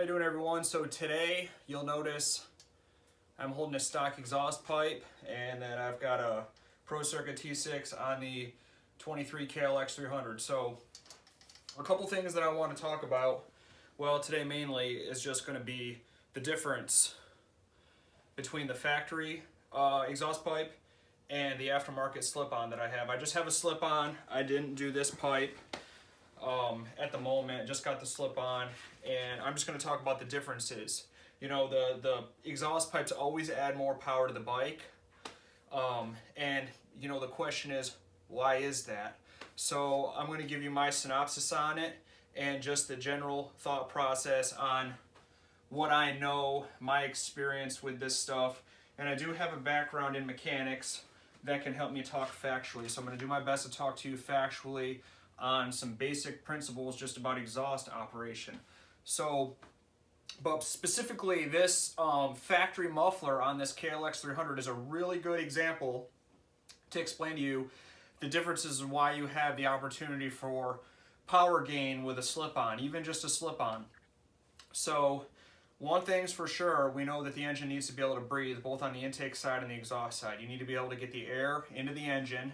How you doing, everyone? So today you'll notice I'm holding a stock exhaust pipe, and then I've got a procircuit T6 on the 23 KLX 300. So a couple things that I want to talk about, well, today mainly is just going to be the difference between the factory exhaust pipe and the aftermarket slip-on that I have. I just have a slip-on. I didn't do this pipe at the moment, just got the slip-on, and I'm just going to talk about the differences. You know, the exhaust pipes always add more power to the bike, and you know, the question is, why is that? So I'm going to give you my synopsis on it and just the general thought process on what I know, my experience with this stuff, and I do have a background in mechanics that can help me talk factually. So I'm going to do my best to talk to you factually on some basic principles just about exhaust operation. So, but specifically this factory muffler on this KLX 300 is a really good example to explain to you the differences in why you have the opportunity for power gain with a slip-on, even just a slip-on. So one thing's for sure, we know that the engine needs to be able to breathe both on the intake side and the exhaust side. You need to be able to get the air into the engine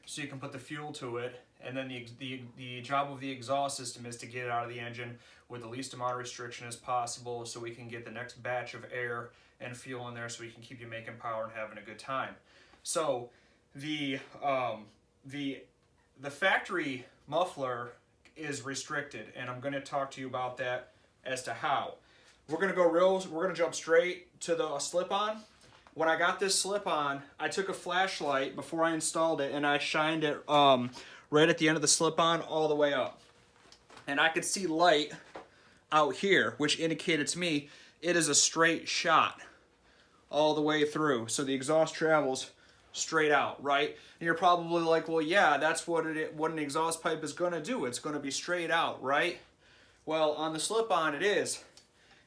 so you can put the fuel to it, and then the job of the exhaust system is to get it out of the engine with the least amount of restriction as possible so we can get the next batch of air and fuel in there so we can keep you making power and having a good time. So the factory muffler is restricted, and I'm going to talk to you about that as to how. We're going to jump straight to the slip-on. When I got this slip-on, I took a flashlight before I installed it, and I shined it right at the end of the slip-on all the way up. And I could see light out here, which indicated to me it is a straight shot all the way through. So the exhaust travels straight out, right? And you're probably like, well, yeah, that's what an exhaust pipe is going to do. It's going to be straight out, right? Well, on the slip-on it is.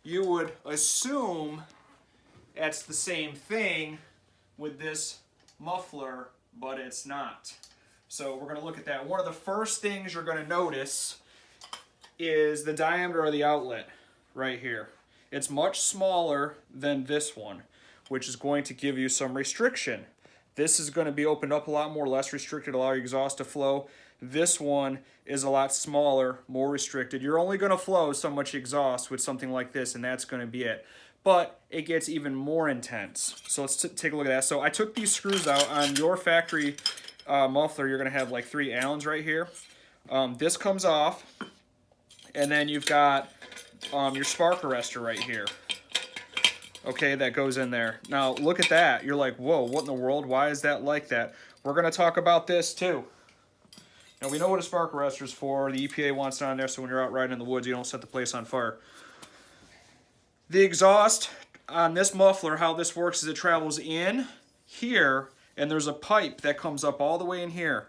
You would assume it's the same thing with this muffler, but it's not. So we're going to look at that. One of the first things you're going to notice is the diameter of the outlet right here. It's much smaller than this one, which is going to give you some restriction. This is going to be opened up a lot more, less restricted, allow your exhaust to flow. This one is a lot smaller, more restricted. You're only going to flow so much exhaust with something like this, and that's going to be it. But it gets even more intense. So let's take a look at that. So I took these screws out. On your factory muffler, you're going to have like 3 Allens right here. This comes off, and then you've got your spark arrestor right here. Okay, that goes in there. Now look at that. You're like, whoa, what in the world? Why is that like that? We're going to talk about this too. Now we know what a spark arrestor is for. The EPA wants it on there so when you're out riding in the woods, you don't set the place on fire. The exhaust on this muffler, how this works is it travels in here, and there's a pipe that comes up all the way in here.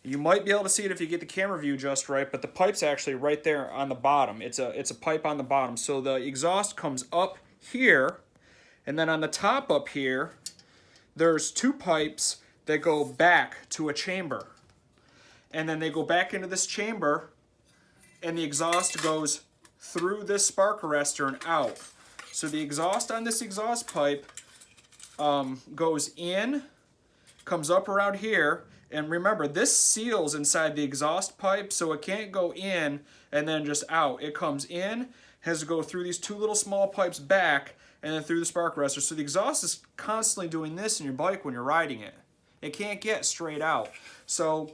You might be able to see it if you get the camera view just right, but the pipe's actually right there on the bottom. It's a pipe on the bottom. So the exhaust comes up here, and then on the top up here, there's 2 pipes that go back to a chamber. And then they go back into this chamber, and the exhaust goes through this spark arrestor and out. So the exhaust on this exhaust pipe goes in, comes up around here, and remember, this seals inside the exhaust pipe, so it can't go in and then just out. It comes in, has to go through these 2 little small pipes back, and then through the spark arrestor. So the exhaust is constantly doing this in your bike when you're riding it. It can't get straight out. So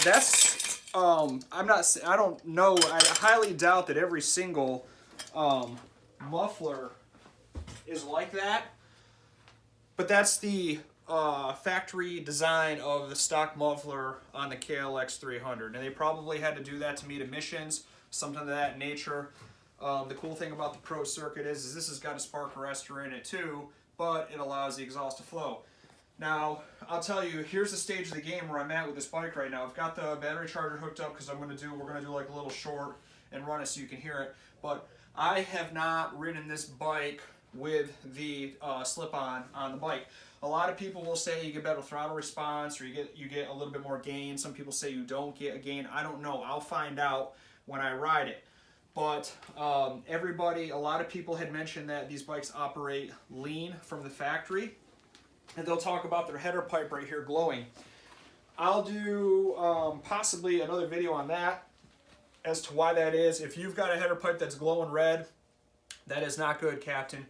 that's I don't know. I highly doubt that every single muffler is like that. But that's the factory design of the stock muffler on the KLX 300, and they probably had to do that to meet emissions, something of that nature. The cool thing about the procircuit is this has got a spark arrestor in it too, but it allows the exhaust to flow. Now, I'll tell you, here's the stage of the game where I'm at with this bike right now. I've got the battery charger hooked up because we're going to do like a little short and run it so you can hear it. But I have not ridden this bike with the slip-on the bike. A lot of people will say you get better throttle response or you get a little bit more gain. Some people say you don't get a gain. I don't know. I'll find out when I ride it. But a lot of people had mentioned that these bikes operate lean from the factory, and they'll talk about their header pipe right here glowing. I'll do possibly another video on that as to why that is. If you've got a header pipe that's glowing red, that is not good, Captain.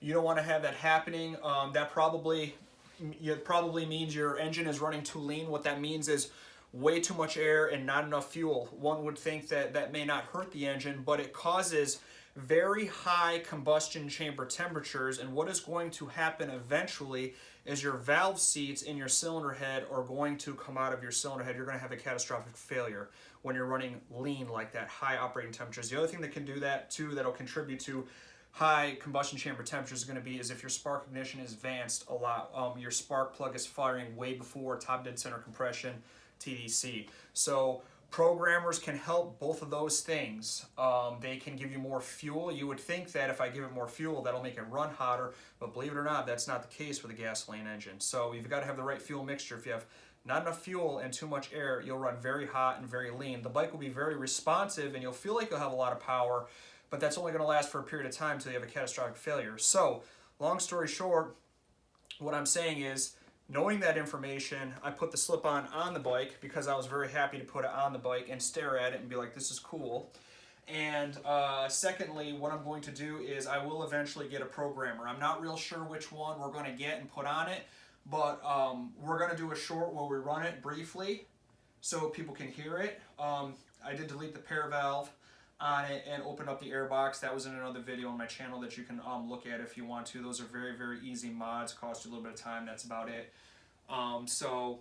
You don't want to have that happening. That probably means your engine is running too lean. What that means is way too much air and not enough fuel. One would think that that may not hurt the engine, but it causes very high combustion chamber temperatures, and what is going to happen eventually is your valve seats in your cylinder head are going to come out of your cylinder head. You're going to have a catastrophic failure when you're running lean like that, high operating temperatures. The other thing that can do that too, that'll contribute to high combustion chamber temperatures, is going to be is if your spark ignition is advanced a lot. Your spark plug is firing way before top dead center compression, TDC. So programmers can help both of those things. They can give you more fuel. You would think that if I give it more fuel, that'll make it run hotter, but believe it or not, that's not the case with a gasoline engine. So you've got to have the right fuel mixture. If you have not enough fuel and too much air, you'll run very hot and very lean. The bike will be very responsive, and you'll feel like you'll have a lot of power, but that's only going to last for a period of time until you have a catastrophic failure. So, long story short, what I'm saying is, knowing that information, I put the slip-on on the bike because I was very happy to put it on the bike and stare at it and be like, this is cool. And secondly, what I'm going to do is I will eventually get a programmer. I'm not real sure which one we're going to get and put on it, but we're going to do a short where we run it briefly so people can hear it. I did delete the pair valve on it and open up the air box. That was in another video on my channel that you can look at if you want to. Those are very, very easy mods, cost you a little bit of time, that's about it. So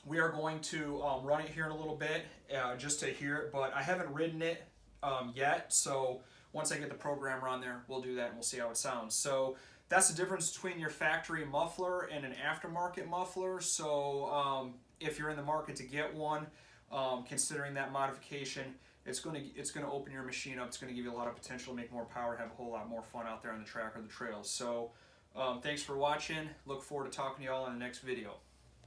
we are going to run it here in a little bit just to hear it, but I haven't ridden it yet, so once I get the programmer on there, we'll do that and we'll see how it sounds. So that's the difference between your factory muffler and an aftermarket muffler. So if you're in the market to get one, considering that modification, it's going to open your machine up. It's going to give you a lot of potential, make more power, have a whole lot more fun out there on the track or the trails. So thanks for watching. Look forward to talking to y'all in the next video.